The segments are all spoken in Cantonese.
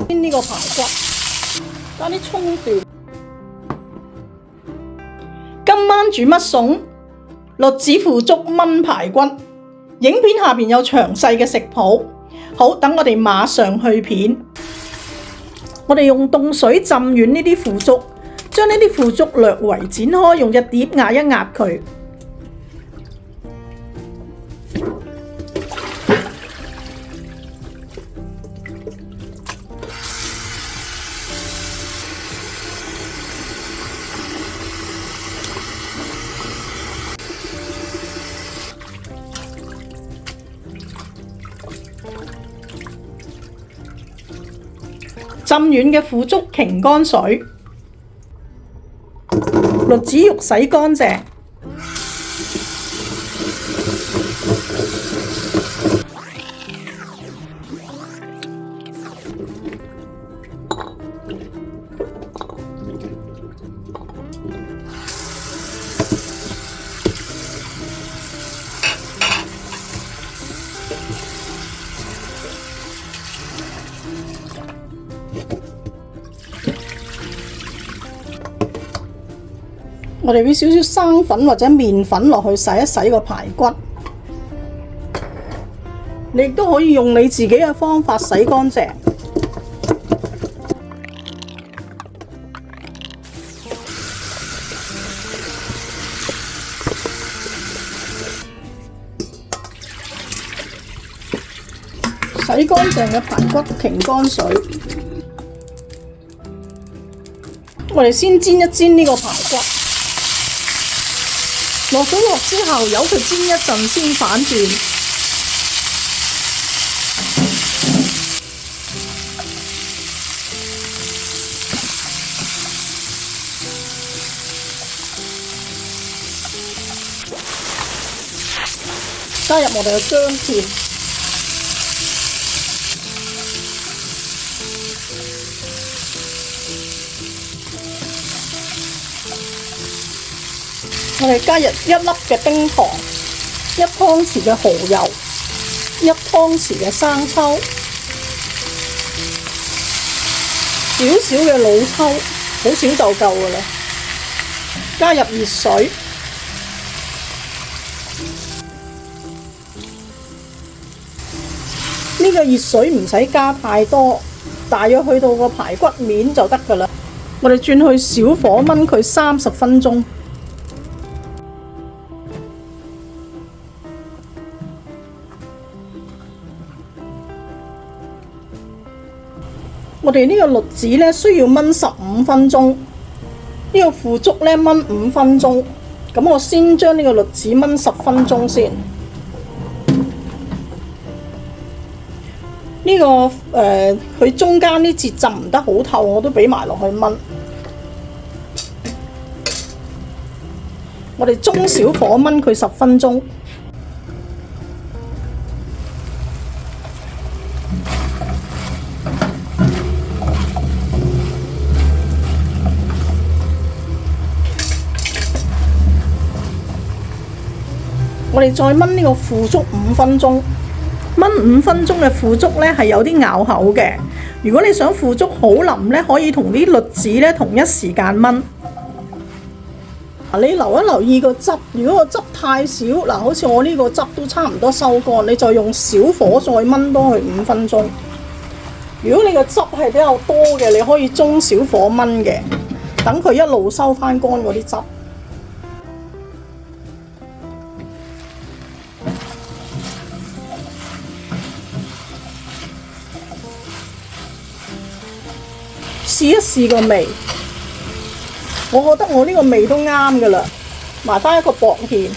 煎呢個排骨，加啲葱段。今晚煮乜餸？栗子腐竹炆排骨。影片下邊有詳細嘅食譜。好，等我哋馬上去片。我哋用凍水浸軟呢啲腐竹，將呢啲腐竹略為剪開，用隻碟壓一壓佢。浸軟嘅腐竹擎乾水，栗子肉洗乾淨，我哋俾少少生粉或者麵粉落去洗一洗個排骨。你亦都可以用你自己嘅方法洗乾淨。洗乾淨嘅排骨擎乾水。我哋先煎一煎呢個排骨。落水鑊之後，由佢煎一陣先反轉。加入我哋嘅薑片。我哋加入1粒嘅冰糖，1湯匙嘅蠔油，1湯匙嘅生抽，少少嘅老抽，好少就夠㗎啦。加入熱水，呢個熱水唔使加太多，大約去到個排骨面就得㗎啦。我哋轉去小火燜佢30分鐘。我哋呢個栗子呢需要燜15分鐘，呢個腐竹呢燜5分鐘。咁我先將呢個栗子燜10分鐘先。呢個佢中間啲節浸唔得好透，我都俾埋落去燜。我哋中小火燜佢10分鐘。我哋再燜呢個腐竹5分鐘，燜5分鐘嘅腐竹呢係有啲咬口嘅。如果你想腐竹好腍呢，可以同啲栗子呢同一時間燜。你留意個汁，如果個汁太少，嗱，好似我呢個汁都差唔多收乾，你就用小火再燜多佢5分鐘。如果你個汁係比較多嘅，你可以中小火燜嘅，等佢一路收翻乾嗰啲汁。試一試個味，我覺得我呢個味都啱㗎啦，埋翻一個薄芡，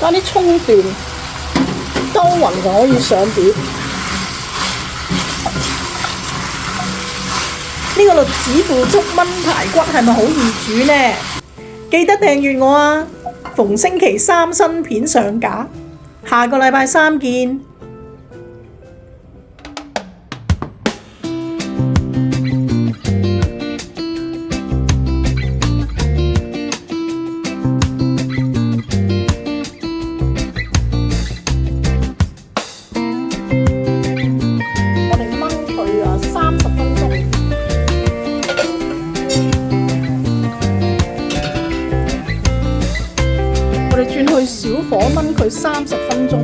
加啲葱段。兜勻就可以上碟。呢個栗子腐竹炆排骨係咪好易煮呢？記得訂閱我啊！逢星期3新片上架。下個禮拜三見。我哋燜佢30分鐘。我哋轉去小火燜佢30分鐘。